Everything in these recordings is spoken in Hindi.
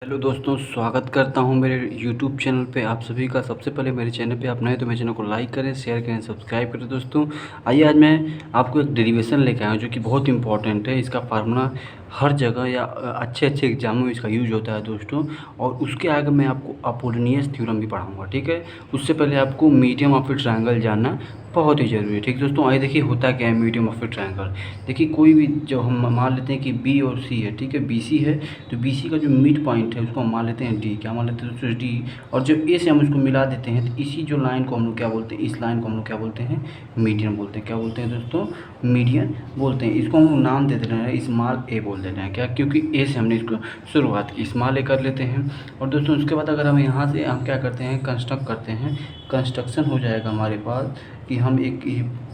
हेलो दोस्तों, स्वागत करता हूं मेरे यूट्यूब चैनल पे आप सभी का। सबसे पहले मेरे चैनल पे आप नए तो मेरे चैनल को लाइक करें, शेयर करें, सब्सक्राइब करें। दोस्तों आइए आज मैं आपको एक डेरिवेशन लेकर आया हूँ जो कि बहुत इंपॉर्टेंट है। इसका फार्मूला हर जगह या अच्छे अच्छे एग्जामों में इसका यूज होता है दोस्तों। और उसके आगे मैं आपको अपोलोनियस थ्योरम भी पढ़ाऊँगा, ठीक है। उससे पहले आपको मीडियम ऑफ ए ट्रायंगल जानना बहुत ही ज़रूरी है, ठीक है दोस्तों। आइए देखिए होता क्या है मीडियम ऑफ ए ट्रायंगल। देखिए कोई भी जो हम मान लेते हैं कि बी और सी है, ठीक है। बी सी है तो बी सी का जो मिड पॉइंट है उसको हम मान लेते हैं डी। क्या मान लेते हैं दोस्तों? डी। और जब ए से हम उसको मिला देते हैं तो इसी जो लाइन को हम लोग क्या बोलते हैं, इस लाइन को हम लोग क्या बोलते हैं? मीडियन बोलते हैं। क्या बोलते हैं दोस्तों? मीडियन बोलते हैं। इसको हम लोग नाम दे दे रहे हैं, स्मॉल ए बोल दे रहे हैं। क्या? क्योंकि ए से हमने इसको शुरुआत की, स्मॉल ए कर लेते हैं। और दोस्तों उसके बाद अगर हम यहाँ से हम क्या करते हैं, कंस्ट्रक्ट करते हैं। कंस्ट्रक्शन हो जाएगा हमारे पास कि हम एक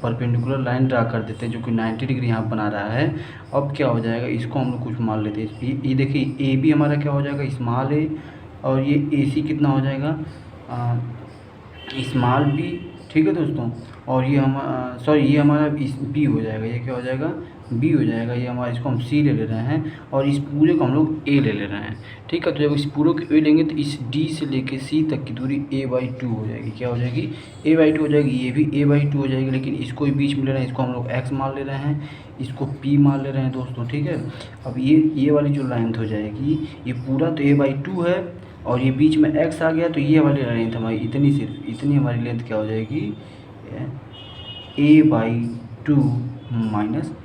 परपेंडिकुलर लाइन ड्रा कर देते हैं जो कि 90 डिग्री यहाँ बना रहा है। अब क्या हो जाएगा, इसको हम लोग कुछ मान लेते हैं। ये देखिए ए बी हमारा क्या हो जाएगा, स्मॉल ए। और ये ए सी कितना हो जाएगा, स्मॉल बी, ठीक है दोस्तों। और ये हम सॉरी ये हमारा बी हो जाएगा। ये क्या हो जाएगा? बी हो जाएगा। ये हमारा इसको हम सी ले रहे हैं और इस पूरे को हम लोग ए ले रहे हैं, ठीक है। तो जब इस पूरे को ए लेंगे तो इस डी से लेके सी तक की दूरी a/2 हो जाएगी। क्या हो जाएगी? a/2 हो जाएगी। ये भी a/2 हो जाएगी, लेकिन इसको बीच में ले रहे हैं, इसको हम लोग x मान ले रहे हैं, इसको p मान ले रहे हैं दोस्तों, ठीक है। अब ये वाली जो लेंथ हो जाएगी, ये पूरा तो a/2 है और ये बीच में x आ गया तो ये वाली लेंथ हमारी इतनी, सिर्फ इतनी हमारी लेंथ क्या हो जाएगी? a/2 minus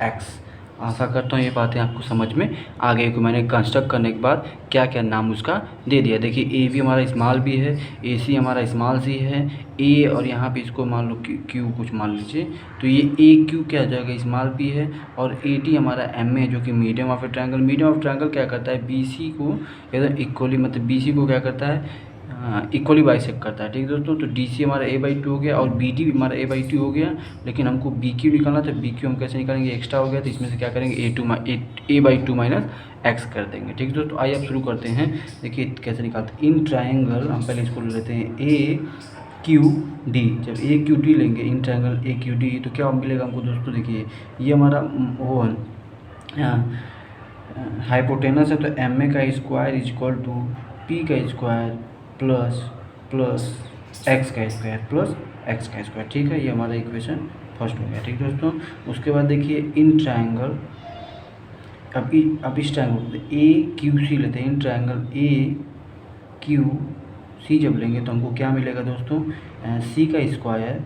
x. आशा करता हूँ ये बातें आपको समझ में आ गई को मैंने कंस्ट्रक्ट करने के बाद क्या क्या नाम उसका दे दिया। देखिए ए भी हमारा स्मॉल बी है, ए सी हमारा स्मॉल सी है, ए और यहाँ पे इसको मान लो क्यू कुछ मान लीजिए। तो ये ए क्यू क्या हो जाएगा? स्मॉल बी है। और ए डी हमारा एम ए जो कि medium of A triangle. Medium of triangle क्या करता है? बी सी को एकदम इक्वली, मतलब बी सी को क्या करता है? इक्वली बाइसेक्ट करता है, ठीक है दोस्तों। तो डी सी हमारा a/2 हो गया और बी डी भी हमारा a/2 हो गया। लेकिन हमको बी क्यू निकालना, तो बी क्यू हम कैसे निकालेंगे? एक्स्ट्रा हो गया तो इसमें से क्या करेंगे? a/2 माइनस एक्स कर देंगे, ठीक है दोस्तों। आइए अब शुरू करते हैं। देखिए कैसे निकालते हैं। इन ट्रायंगल हम पहले इसको लेते हैं ए क्यू डी। जब ए क्यू डी लेंगे इन ट्रायंगल ए क्यू डी तो क्या मिलेगा हमको दोस्तों? देखिए ये हमारा वो हाइपोटेनस है, तो एम ए का square is equal to P का स्क्वायर प्लस एक्स का स्क्वायर प्लस एक्स का स्क्वायर, ठीक है। ये हमारा इक्वेशन फर्स्ट हो गया, ठीक है दोस्तों। उसके बाद देखिए इन ट्रायंगल, अब इस ट्रायंगल ए क्यू सी लेते हैं। In triangle A Q C जब लेंगे तो हमको क्या मिलेगा दोस्तों? सी का square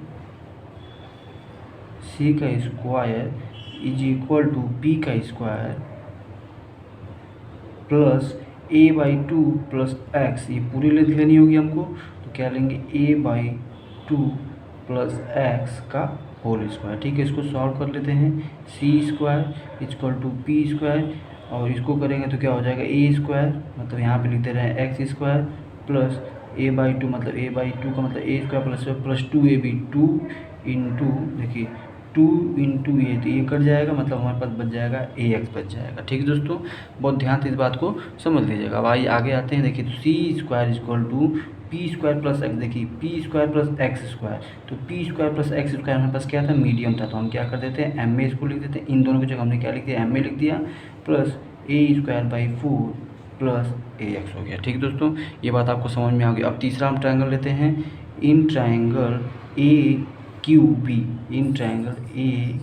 is equal to P का square plus a/2 plus X. ये पूरी लेंथ लेनी होगी हमको, तो क्या लेंगे? a/2 प्लस एक्स का होल स्क्वायर, ठीक है। इसको सॉल्व कर लेते हैं। C square equal to P square, और इसको करेंगे तो क्या हो जाएगा? ए स्क्वायर, मतलब यहाँ पे लिख दे रहे हैं एक्स स्क्वायर प्लस a/2, मतलब a/2 का मतलब ए स्क्वायर प्लस 2ab, 2 इंटू, देखिए 2 इंटू ए, तो ये कट जाएगा, मतलब हमारे पास बच जाएगा ए एक्स बच जाएगा, ठीक है दोस्तों। बहुत ध्यान से इस बात को समझ लीजिएगा। अब आइए आगे आते हैं। देखिए तो C square equal to P square plus X. देखिए P square plus X square, तो P square plus X square हमारे पास क्या था? मीडियम था। तो हम क्या कर देते हैं? एम ए इसको लिख देते हैं। इन दोनों की जगह हमने क्या लिख दिया? एम ए लिख दिया plus A square by 4 plus A x हो गया, ठीक है दोस्तों। ये बात आपको समझ में आ गई। अब तीसरा हम ट्रायंगल लेते हैं। In triangle A Q B, in triangle A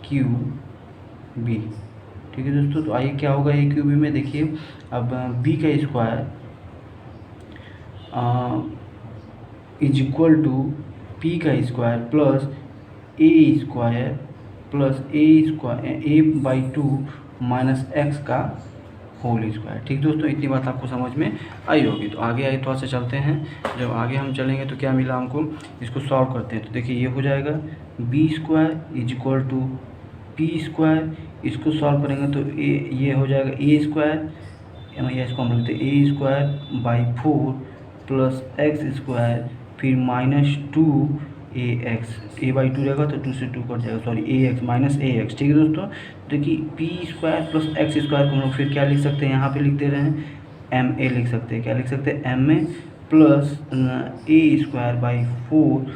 Q B, ठीक है दोस्तों। तो आइए क्या होगा ए क्यू बी में? देखिए अब बी का square is equal to P का square plus A square a/2 minus X का होल स्क्वायर, ठीक दोस्तों। इतनी बात आपको समझ में आई होगी। तो आगे आइए थोड़ा सा चलते हैं। जब आगे हम चलेंगे तो क्या मिला हमको? इसको सॉल्व करते हैं। तो देखिए ये हो जाएगा B square is equal to P square. इसको सॉल्व करेंगे तो ये हो जाएगा ए स्क्वायर, या इसको हम लिखते हैं A square by 4 plus X square, फिर माइनस 2 ए एक्स। a/2 रहेगा तो 2 से 2 कट जाएगा, sorry A X minus A X, ठीक है दोस्तों। देखिए P square plus X square को हम लोग फिर क्या लिख सकते हैं? यहाँ पे लिख दे रहे हैं एम ए लिख सकते हैं। क्या लिख सकते हैं? M A plus A square by 4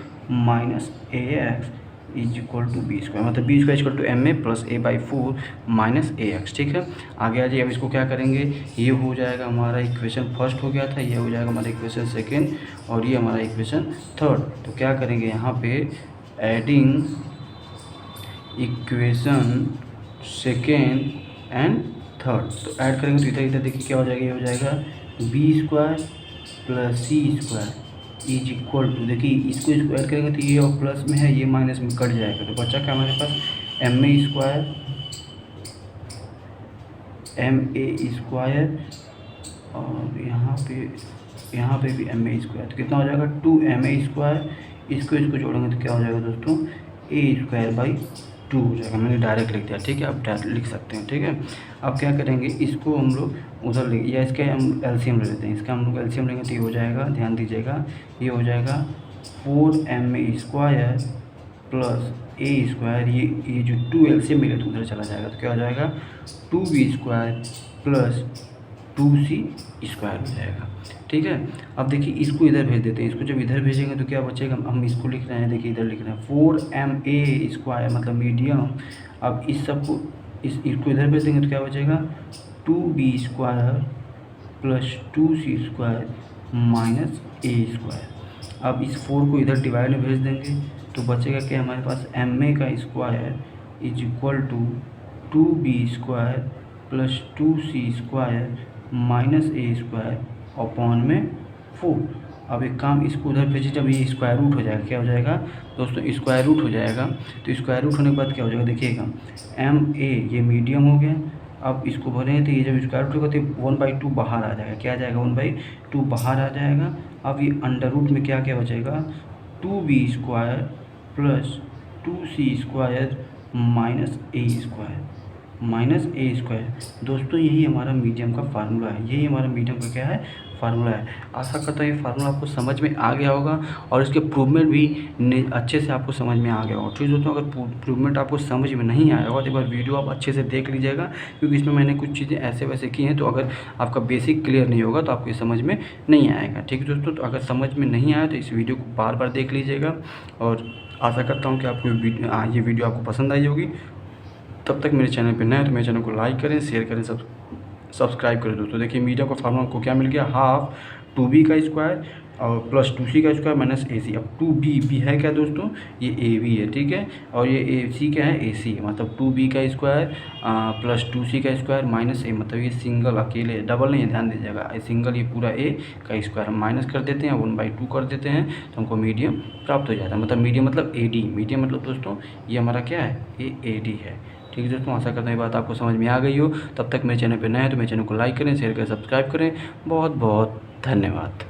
minus A X is equal to B square, मतलब B square equal to M A plus A by 4 minus A X. ठीक है, आगे आ जाइए। अब इसको क्या करेंगे, ये हो जाएगा हमारा इक्वेशन फर्स्ट हो गया था, ये हो जाएगा हमारा इक्वेशन सेकेंड और ये हमारा इक्वेशन थर्ड। तो क्या करेंगे यहाँ पे adding equation second and third, तो ऐड करेंगे तो इधर इधर देखिए क्या हो जाएगा, ये हो जाएगा B square plus C square is equal to, देखिए इसको ऐड करेंगे तो ये और प्लस में है, ये माइनस में कट जाएगा, तो बचा क्या हमारे पास एम ए स्क्वायर और यहाँ पे भी एम ए स्क्वायर, तो कितना हो जाएगा 2ma स्क्वायर, इसको जोड़ेंगे तो क्या हो जाएगा दोस्तों ए स्क्वायर बाई 2 हो जाएगा। मैंने डायरेक्ट लिख दिया, ठीक है, आप डायरेक्ट लिख सकते हैं। ठीक है, अब क्या करेंगे, इसको हम लोग उधर ले या इसका हम एलसीएम ले लेते हैं, इसका हम लोग एलसीएम लेंगे तो ये हो जाएगा, ध्यान दीजिएगा, ये हो जाएगा 4ma square plus A square, ये जो 2 एलसीएम मिले तो उधर चला जाएगा, तो क्या हो जाएगा 2b square plus 2c square हो जाएगा। ठीक है, अब देखिए इसको इधर भेज देते हैं, इसको जब इधर भेजेंगे तो क्या बचेगा, हम इसको लिख रहे हैं, देखिए इधर लिख रहे हैं 4ma स्क्वायर मतलब मीडियम। अब इस सबको इसको इधर भेज देंगे तो क्या बचेगा 2b square plus 2c square minus A square. अब इस 4 को इधर डिवाइड में भेज देंगे तो बचेगा क्या हमारे पास ma का square is equal to 2b square plus 2c square minus A square upon में 4। अब एक काम, इसको उधर भेजिए, जब ये स्क्वायर रूट हो जाएगा क्या हो जाएगा दोस्तों, स्क्वायर रूट हो जाएगा, तो स्क्वायर रूट होने के बाद क्या हो जाएगा देखिएगा ma ये मीडियम हो गया। अब इसको भरेंगे तो ये जब स्क्वायर रूट होगा तो 1/2 बाहर आ जाएगा, क्या आ जाएगा 1/2 बाहर आ जाएगा। अब ये अंडर रूट में क्या क्या बचेगा 2b square plus 2c square minus A square. दोस्तों यही हमारा मीडियम का फार्मूला है, यही हमारा मीडियम का क्या है फार्मूला है। आशा करता हूँ ये फार्मूला आपको समझ में आ गया होगा और इसके प्रूवमेंट भी अच्छे से आपको समझ में आ गया होगा। ठीक दोस्तों, अगर प्रूवमेंट आपको समझ में नहीं आया होगा तो एक बार वीडियो आप अच्छे से देख लीजिएगा, क्योंकि इसमें मैंने कुछ चीज़ें ऐसे वैसे की हैं, तो अगर आपका बेसिक क्लियर नहीं होगा तो आपको ये समझ में नहीं आएगा। ठीक है दोस्तों, तो अगर समझ में नहीं आया तो इस वीडियो को बार बार देख लीजिएगा और आशा करता हूँ कि आपको ये वीडियो आपको पसंद आई होगी। तब तक मेरे चैनल पर नए तो मेरे चैनल को लाइक करें, शेयर करें, सब्सक्राइब करें। दोस्तों देखिए मीडियम का फार्मूला आपको क्या मिल गया, हाफ 2b का स्क्वायर और प्लस 2c का स्क्वायर माइनस ac। अब 2b है क्या दोस्तों, ये ab है, ठीक है, और ये ac क्या है ac है, मतलब 2b का स्क्वायर प्लस 2c का स्क्वायर माइनस a, मतलब ये सिंगल अकेले डबल नहीं है, ध्यान दीजिएगा, सिंगल ये पूरा a का स्क्वायर हम माइनस कर देते हैं 1/2 कर देते हैं तो हमको मीडियम प्राप्त हो जाता है। मतलब मीडियम मतलब ad, मीडियम मतलब दोस्तों ये हमारा क्या है, ये ad है। ठीक है दोस्तों, आशा करता हूँ ये बात आपको समझ में आ गई हो। तब तक मेरे चैनल पर नए हैं तो मेरे चैनल को लाइक करें, शेयर करें, सब्सक्राइब करें। बहुत बहुत धन्यवाद।